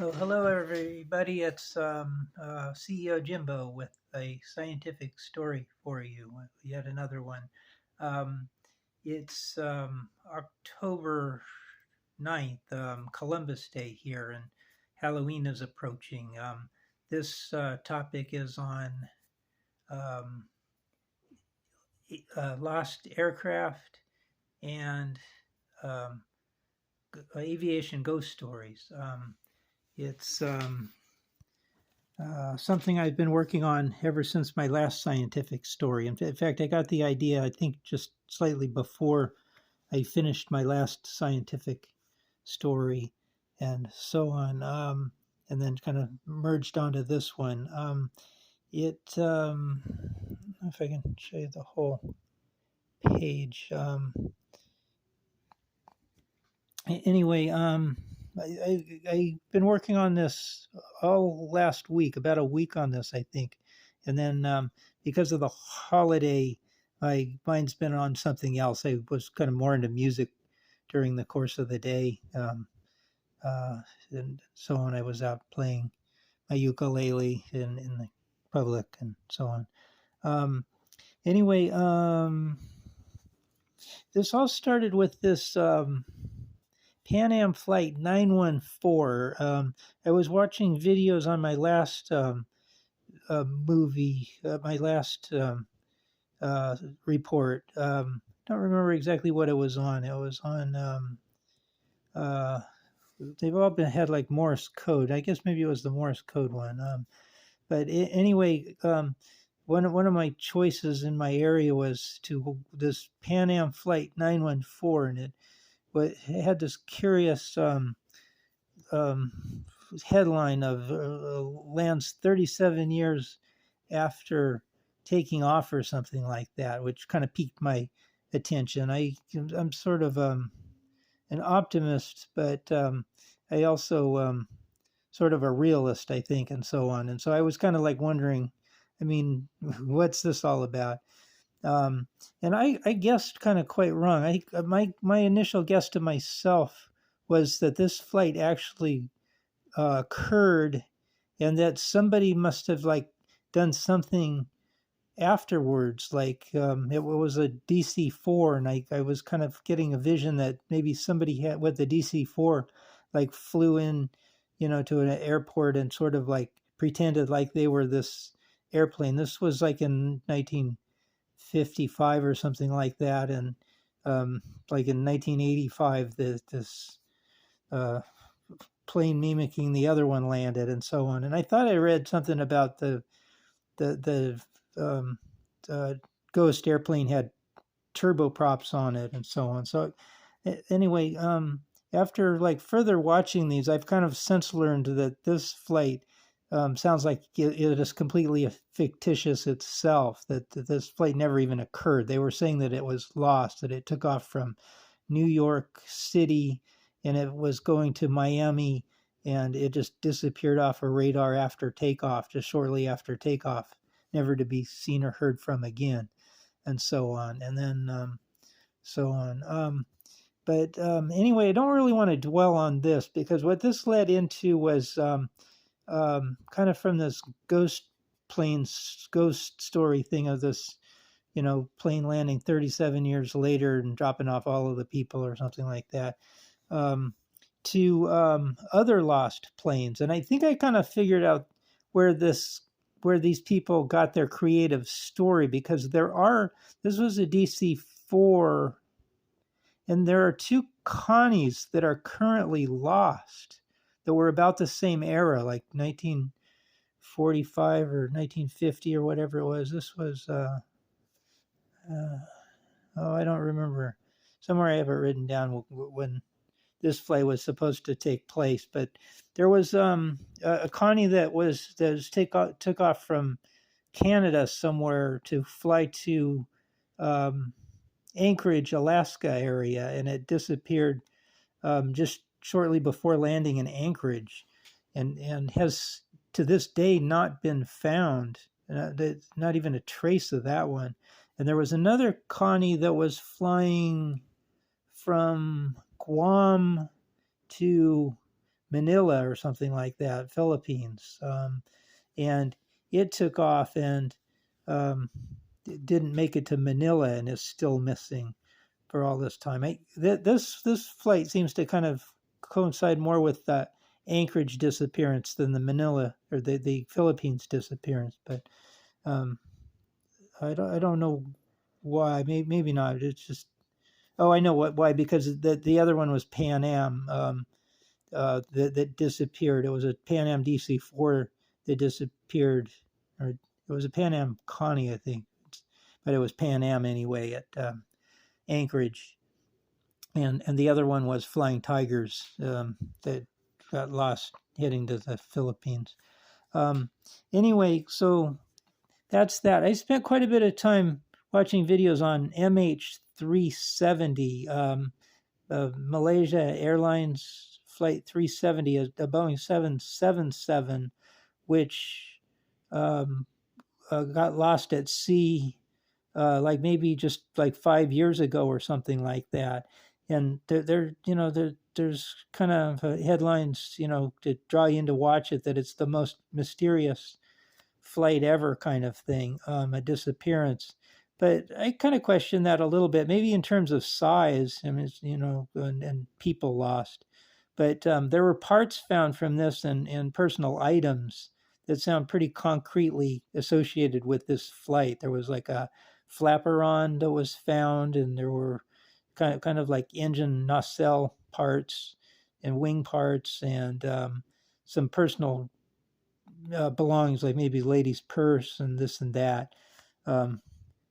Oh, hello, everybody. It's CEO Jimbo with a scientific story for you. Yet another one. Um, it's October 9th, Columbus Day here, and Halloween is approaching. This topic is on um, lost aircraft and um, aviation ghost stories. It's something I've been working on ever since my last scientific story. In fact, I got the idea, I think, just slightly before I finished my last scientific story and so on, and then kind of merged onto this one. If I can show you the whole page. Anyway, I've been working on this all last week, about a week on this, I think. And then because of the holiday, my mind's been on something else. I was kind of more into music during the course of the day. Uh, and so on. I was out playing my ukulele in the public and so on. Um, anyway, this all started with this Pan Am Flight 914. I was watching videos on my last movie, my last report. Don't remember exactly what it was on. It was on. Uh, they've all been had like Morse code. I guess maybe it was the Morse code one. Anyway, one of my choices in my area was to this Pan Am Flight 914, and it had this curious um, headline of lands 37 years after taking off or something like that, which kind of piqued my attention. I'm sort of an optimist, but I also sort of a realist, I think, and so on. And so I was kind of like wondering, I mean, what's this all about? Um, and I guessed kind of quite wrong. My initial guess to myself was that this flight actually occurred, and that somebody must have like done something afterwards. Like it was a DC-4, and I was kind of getting a vision that maybe somebody had with the DC-4, like flew in, to an airport and sort of like pretended like they were this airplane. This was like in 1955 or something like that, and like in 1985, this uh, plane mimicking the other one landed, and so on. And I thought I read something about the ghost airplane had turboprops on it, and so on. So anyway, after like further watching these, I've kind of since learned that this flight sounds like it is completely fictitious itself, that this flight never even occurred. They were saying that it was lost, that it took off from New York City and it was going to Miami, and it just disappeared off a radar after takeoff, just shortly after takeoff, never to be seen or heard from again, and so on. And then so on. But anyway, I don't really want to dwell on this, because what this led into was kind of from this ghost story thing of this, plane landing 37 years later and dropping off all of the people or something like that, um, to other lost planes. And I think I kind of figured out where these people got their creative story, because this was a DC-4, and there are two Connies that are currently lost that were about the same era, like 1945 or 1950 or whatever it was. This was, I don't remember. Somewhere I have it written down when this flight was supposed to take place. But there was a Connie that took off from Canada somewhere to fly to Anchorage, Alaska area, and it disappeared just shortly before landing in Anchorage, and has to this day not been found. Not even a trace of that one. And there was another Connie that was flying from Guam to Manila or something like that, Philippines, and it took off and um, it didn't make it to Manila and is still missing for all this time. This flight seems to kind of coincide more with the Anchorage disappearance than the Manila or the Philippines disappearance. But um, I don't know why. Maybe not. It's just, oh, I know why, because the other one was Pan Am, that disappeared. It was a Pan Am DC-4 that disappeared, or it was a Pan Am Connie, I think, but it was Pan Am anyway at Anchorage, and the other one was Flying Tigers, that got lost heading to the Philippines. Um, anyway, so that's that. I spent quite a bit of time watching videos on MH370, Malaysia Airlines Flight 370, a Boeing 777, which got lost at sea, like maybe just like 5 years ago or something like that. And there's kind of headlines, to draw you in to watch it, that it's the most mysterious flight ever kind of thing, a disappearance. But I kind of question that a little bit, maybe in terms of size. I mean, and people lost. But there were parts found from this and personal items that sound pretty concretely associated with this flight. There was like a flaperon that was found, and there were kind of like engine nacelle parts and wing parts, and some personal belongings, like maybe lady's purse and this and that. I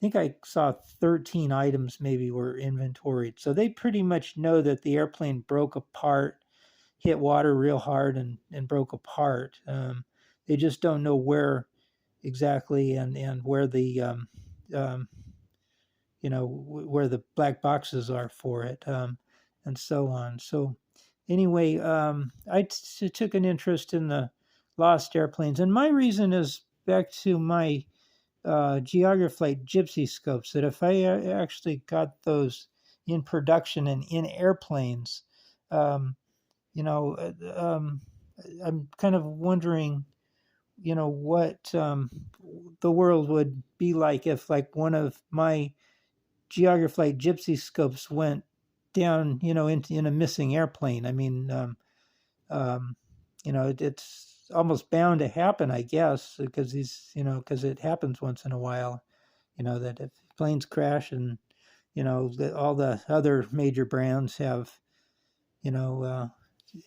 think I saw 13 items maybe were inventoried. So they pretty much know that the airplane broke apart, hit water real hard, and broke apart. They just don't know where exactly, and where the um, where the black boxes are for it, and so on. So anyway, took an interest in the lost airplanes, and my reason is back to my Geograflight Gypsy scopes. That if I actually got those in production and in airplanes, um, I'm kind of wondering, what the world would be like if, like, one of my Geograflight Gypsy scopes went down, in a missing airplane. I mean, it's almost bound to happen, I guess, because because it happens once in a while. That if planes crash, and that all the other major brands have,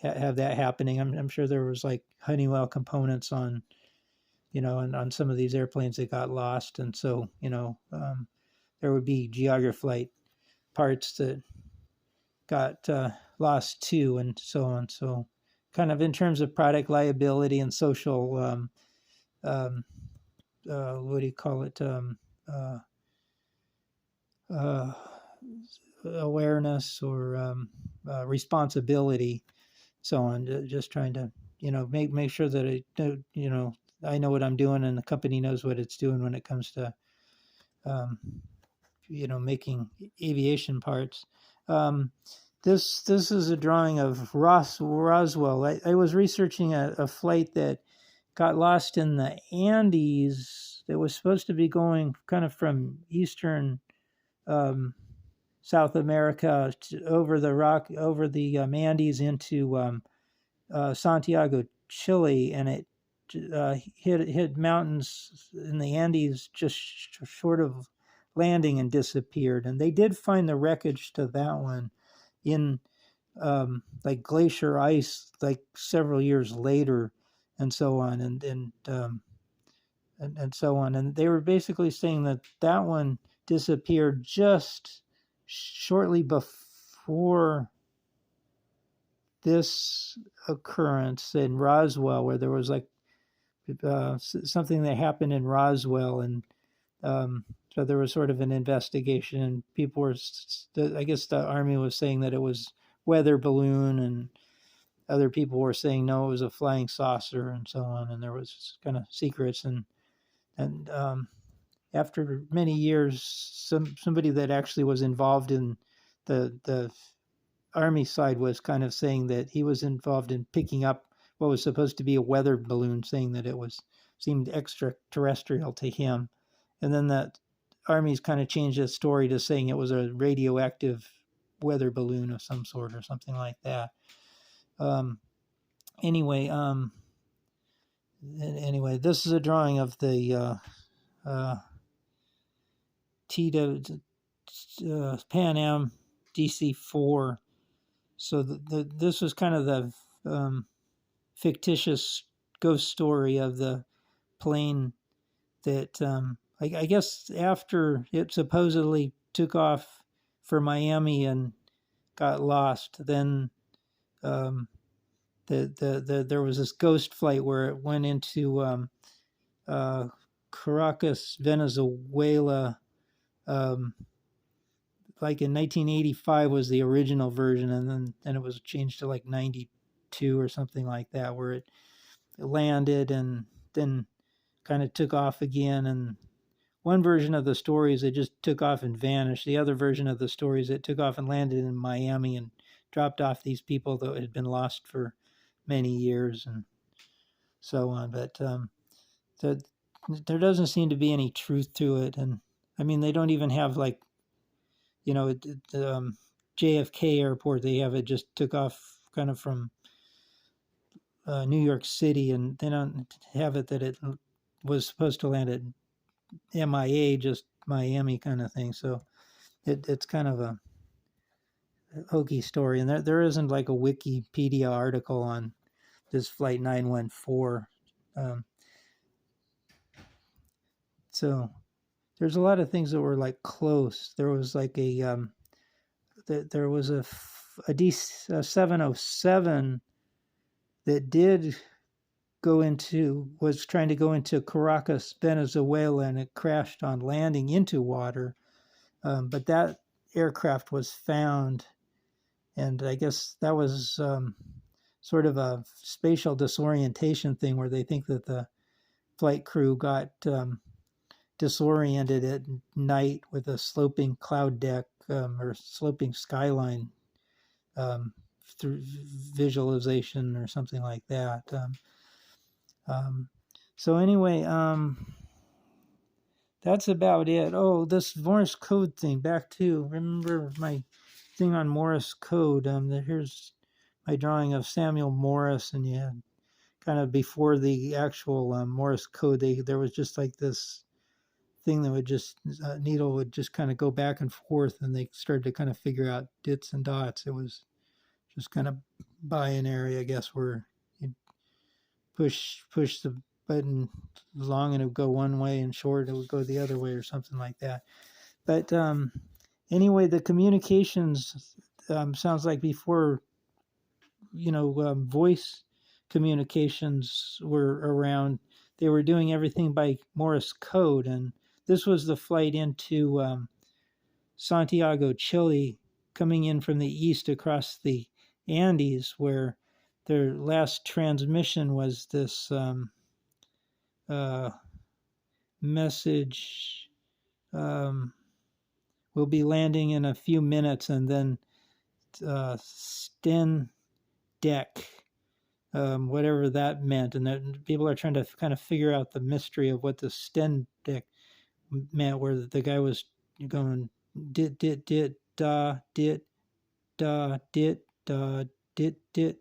have that happening. I'm sure there was like Honeywell components on, on some of these airplanes that got lost, and so there would be Geograflight parts that got lost too, and so on. So, kind of in terms of product liability and social, what do you call it? Uh, Awareness, or responsibility, so on. Just trying to, make sure that I know what I'm doing, and the company knows what it's doing when it comes to, making aviation parts. This is a drawing of Roswell. I was researching a flight that got lost in the Andes. That was supposed to be going kind of from eastern South America over the Andes into Santiago, Chile, and it hit mountains in the Andes just short of landing and disappeared. And they did find the wreckage to that one in like glacier ice, like several years later, and so on, and so on. And they were basically saying that one disappeared just shortly before this occurrence in Roswell, where there was like something that happened in Roswell, and so there was sort of an investigation, and people were, I guess the Army was saying that it was weather balloon, and other people were saying no, it was a flying saucer, and so on. And there was kind of secrets, and after many years, somebody that actually was involved in the Army side was kind of saying that he was involved in picking up what was supposed to be a weather balloon, saying that it was seemed extraterrestrial to him. And then that Army's kind of changed its story to saying it was a radioactive weather balloon of some sort or something like that. Um, anyway, this is a drawing of the Pan Am DC-4. So this was kind of the fictitious ghost story of the plane that I guess after it supposedly took off for Miami and got lost, then there was this ghost flight where it went into Caracas, Venezuela. Like in 1985 was the original version, and then it was changed to like 92 or something like that, where it landed and then kind of took off again. And one version of the story is it just took off and vanished. The other version of the story is it took off and landed in Miami and dropped off these people that had been lost for many years and so on. But there doesn't seem to be any truth to it. And I mean, they don't even have like, JFK airport, they have it just took off kind of from New York City, and they don't have it that it was supposed to land at MIA, just Miami kind of thing. So it's kind of a hokey story, and there isn't like a Wikipedia article on this flight 914. So there's a lot of things that were like close. There was like a D707 that was trying to go into Caracas, Venezuela, and it crashed on landing into water. But that aircraft was found, and I guess that was sort of a spatial disorientation thing where they think that the flight crew got disoriented at night with a sloping cloud deck or sloping skyline through visualization or something like that. So anyway, that's about it. Oh, this Morse code thing, back to, remember my thing on Morse code. Here's my drawing of Samuel Morse, and you had kind of before the actual Morse code, there was just like this thing that would just, needle would just kind of go back and forth, and they started to kind of figure out dits and dots. It was just kind of binary, I guess, where you push the button long and it would go one way, and short it would go the other way, or something like that. But anyway, the communications sounds like before, voice communications were around, they were doing everything by Morse code. And this was the flight into Santiago, Chile, coming in from the east across the Andes, where their last transmission was this message, we'll be landing in a few minutes, and then Sten deck, whatever that meant. And people are trying to kind of figure out the mystery of what the Sten deck meant, where the guy was going dit da dit da dit da dit dit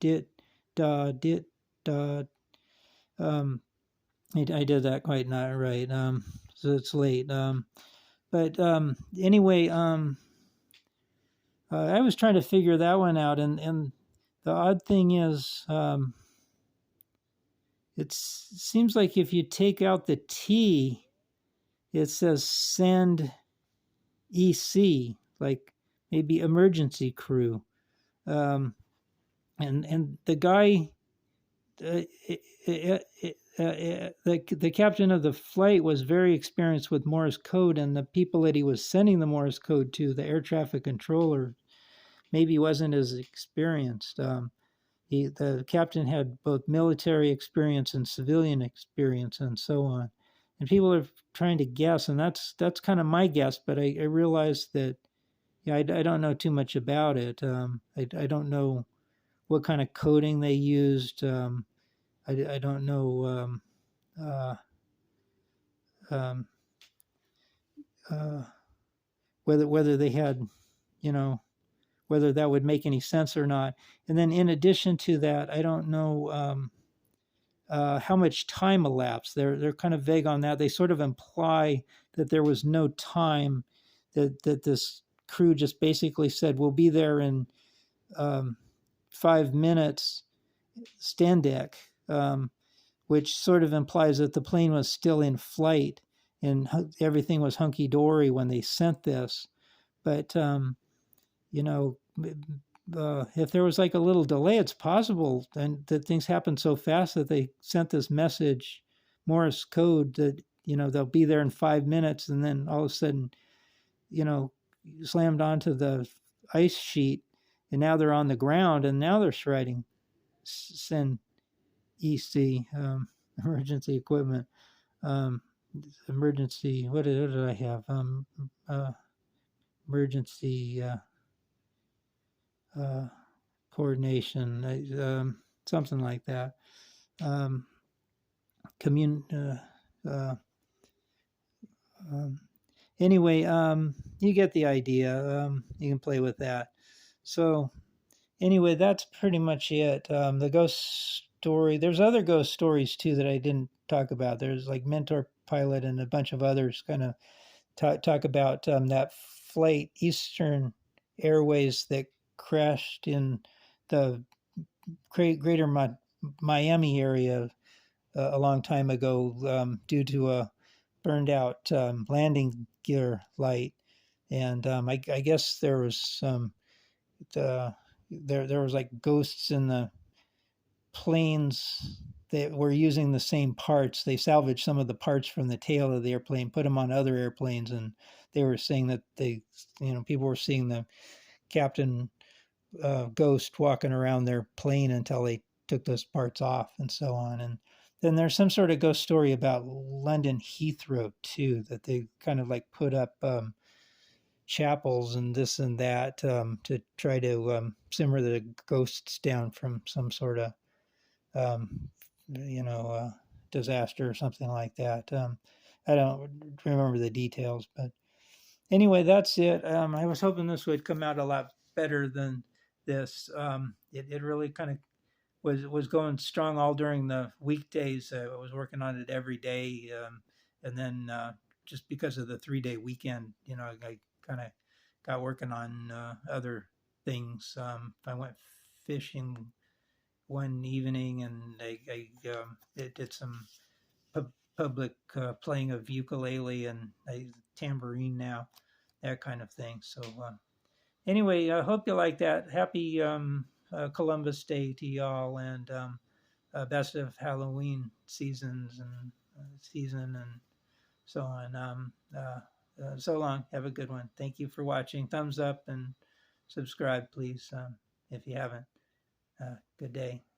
dit da dit da. I did that quite not right. So it's late. But anyway, I was trying to figure that one out, and the odd thing is, it seems like if you take out the T, it says send EC, like maybe emergency crew. And the guy, the captain of the flight was very experienced with Morse code, and the people that he was sending the Morse code to, the air traffic controller, maybe wasn't as experienced. The captain had both military experience and civilian experience, and so on. And people are trying to guess, and that's kind of my guess. But I realized that, yeah, I don't know too much about it. I don't know what kind of coding they used. I don't know uh, um, uh, whether they had, you know, whether that would make any sense or not. And then in addition to that, I don't know how much time elapsed. They're kind of vague on that. They sort of imply that there was no time, that this crew just basically said, "We'll be there in um, 5 minutes, stand deck," which sort of implies that the plane was still in flight and everything was hunky dory when they sent this. But you know, if there was like a little delay, it's possible and that things happened so fast that they sent this message, Morse code, that they'll be there in 5 minutes, and then all of a sudden, you know, slammed onto the ice sheet, and now they're on the ground, and now they're writing send EC, emergency equipment, um, emergency. What did I have? Emergency. Uh, Coordination, something like that. Um, commun. Uh, um, anyway, you get the idea. You can play with that. So anyway, that's pretty much it. The ghost story. There's other ghost stories too that I didn't talk about. There's like Mentor Pilot and a bunch of others kind of talk about that flight, Eastern Airways, that crashed in the greater Miami area a long time ago due to a burned out landing gear light. And I guess there was some, there was like ghosts in the planes that were using the same parts. They salvaged some of the parts from the tail of the airplane, put them on other airplanes, and they were saying that people were seeing the captain ghost walking around their plane until they took those parts off and so on. And then there's some sort of ghost story about London Heathrow too, that they kind of like put up chapels and this and that to try to simmer the ghosts down from some sort of um, disaster or something like that. I don't remember the details, but anyway, that's it. I was hoping this would come out a lot better than this. It really kind of was going strong all during the weekdays. I was working on it every day, and then just because of the 3-day weekend, I kind of got working on other things. I went fishing one evening, and I did some public playing of ukulele and a tambourine now, that kind of thing. So anyway, I hope you like that. Happy Columbus Day to y'all, and best of Halloween seasons and season and so on. So long. Have a good one. Thank you for watching. Thumbs up and subscribe, please, if you haven't. Good day.